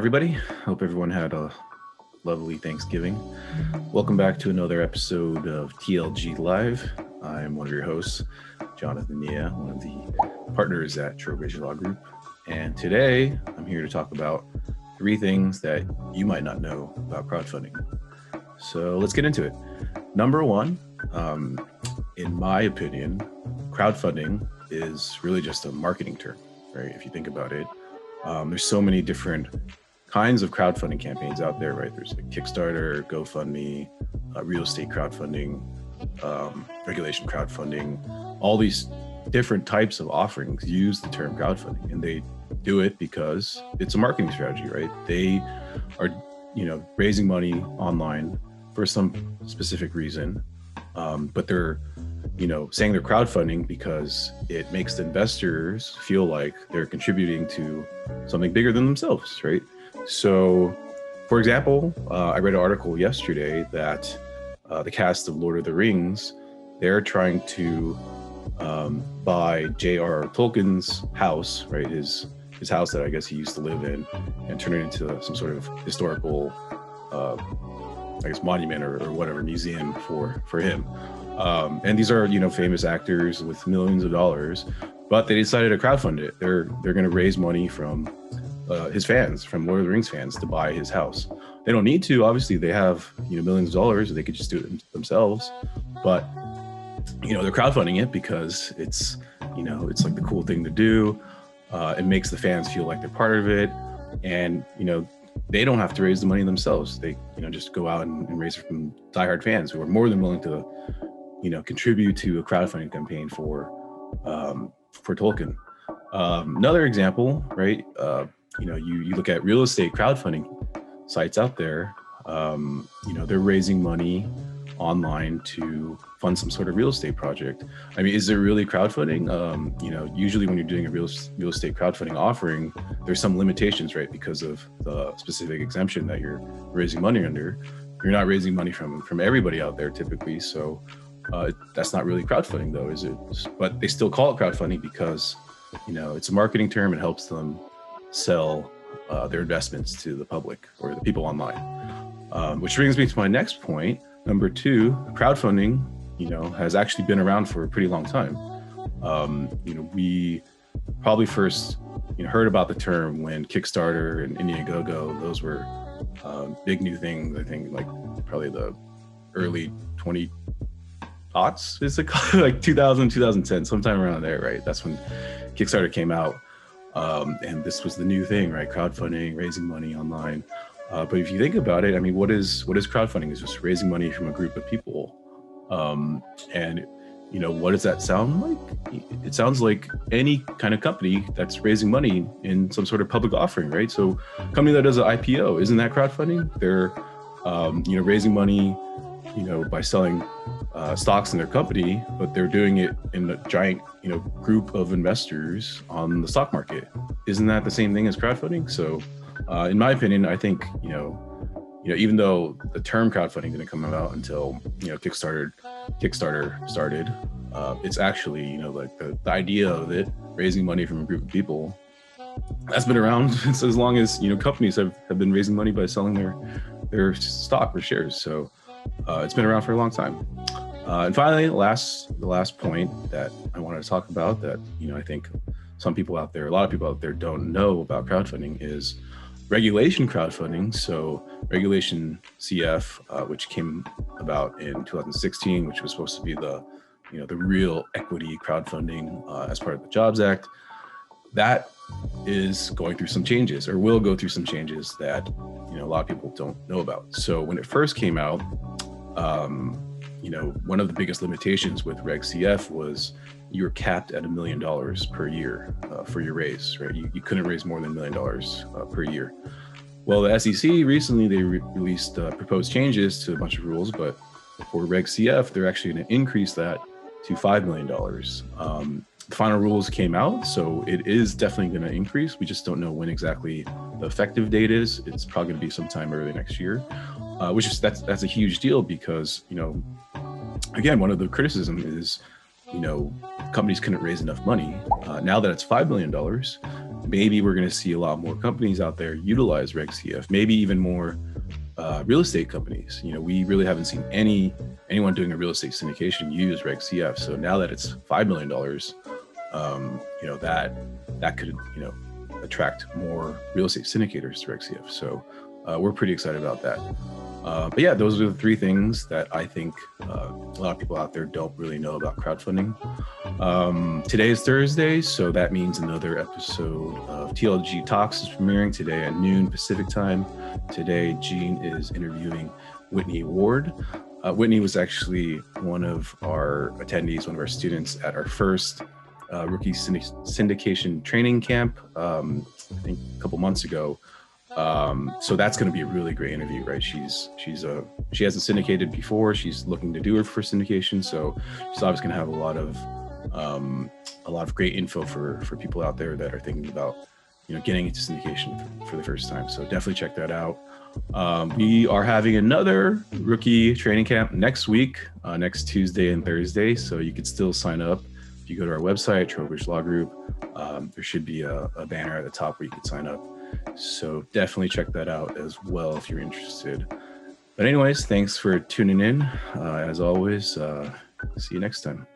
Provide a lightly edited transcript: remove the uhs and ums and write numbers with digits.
everybody. Hope everyone had a lovely Thanksgiving. Welcome back to another episode of TLG Live. I'm one of your hosts, Jon Nieh, one of the partners at Trowbridge Law Group. And today I'm here to talk about 3 things that you might not know about crowdfunding. So let's get into it. Number 1, in my opinion, crowdfunding is really just a marketing term, right? If you think about it, there's so many different kinds of crowdfunding campaigns out there, right? There's like Kickstarter, GoFundMe, real estate crowdfunding, regulation crowdfunding. All these different types of offerings use the term crowdfunding, and they do it because it's a marketing strategy, right? They are, raising money online for some specific reason, but they're saying they're crowdfunding because it makes the investors feel like they're contributing to something bigger than themselves, right? So, for example, I read an article yesterday that the cast of Lord of the Rings, they're trying to buy J.R.R. Tolkien's house, right? His house that I guess he used to live in, and turn it into some sort of historical, monument or whatever, museum for him. And these are, famous actors with millions of dollars, but they decided to crowdfund it. They're going to raise money from his fans, from Lord of the Rings fans, to buy his house. They don't need to. Obviously, they have millions of dollars. They could just do it themselves. But they're crowdfunding it because it's it's like the cool thing to do. It makes the fans feel like they're part of it, and they don't have to raise the money themselves. They just go out and raise it from diehard fans who are more than willing to contribute to a crowdfunding campaign for Tolkien. Another example, right? You look at real estate crowdfunding sites out there. They're raising money online to fund some sort of real estate project. I mean, is it really crowdfunding? Usually when you're doing a real estate crowdfunding offering, there's some limitations, right? Because of the specific exemption that you're raising money under. You're not raising money from everybody out there typically. So that's not really crowdfunding though, is it? But they still call it crowdfunding because, it's a marketing term. It helps them sell their investments to the public or the people online. Which brings me to my next point. Number 2, crowdfunding, has actually been around for a pretty long time. We probably first heard about the term when Kickstarter and Indiegogo, those were big new things. I think like probably the early 20 aughts, is it like 2000, 2010, sometime around there, right? That's when Kickstarter came out. And this was the new thing, right? Crowdfunding, raising money online. But if you think about it, I mean, what is crowdfunding? It's just raising money from a group of people. And what does that sound like? It sounds like any kind of company that's raising money in some sort of public offering, right? So a company that does an IPO, isn't that crowdfunding? They're, raising money, by selling stocks in their company, but they're doing it in a giant, group of investors on the stock market. Isn't that the same thing as crowdfunding? So in my opinion, I think, even though the term crowdfunding didn't come about until, Kickstarter started, it's actually, like the idea of it, raising money from a group of people, that's been around since as long as, companies have been raising money by selling their stock or shares. So it's been around for a long time. And finally, the last point that I wanted to talk about that, I think a lot of people out there don't know about crowdfunding is regulation crowdfunding. So regulation CF, which came about in 2016, which was supposed to be the real equity crowdfunding as part of the Jobs Act, that is going through some changes, or will go through some changes that a lot of people don't know about. So when it first came out, one of the biggest limitations with Reg CF was you were capped at $1 million per year for your raise, right? You couldn't raise more than $1 million per year. Well, the SEC recently, they released proposed changes to a bunch of rules, but for Reg CF, they're actually going to increase that to $5 million. The final rules came out, so it is definitely going to increase. We just don't know when exactly the effective date is. It's probably going to be sometime early next year, that's a huge deal because, again, one of the criticism is, companies couldn't raise enough money. Now that it's $5 million, maybe we're going to see a lot more companies out there utilize Reg CF, maybe even more real estate companies. We really haven't seen anyone doing a real estate syndication use Reg CF. So now that it's $5 million, that could attract more real estate syndicators to Reg CF. So we're pretty excited about that. But yeah, those are the three things that I think a lot of people out there don't really know about crowdfunding. Today is Thursday, so that means another episode of TLG Talks is premiering today at noon Pacific time. Today, Gene is interviewing Whitney Ward. Whitney was actually one of our attendees, one of our students at our first rookie syndication training camp, I think a couple months ago. So that's going to be a really great interview, right? She hasn't syndicated before. She's looking to do her first syndication. So she's obviously going to have a lot of great info for people out there that are thinking about, getting into syndication for the first time. So definitely check that out. We are having another rookie training camp next week, next Tuesday and Thursday. So you could still sign up. If you go to our website, Trowbridge Law Group, there should be a banner at the top where you can sign up. So definitely check that out as well if you're interested. But anyways, thanks for tuning in. As always, see you next time.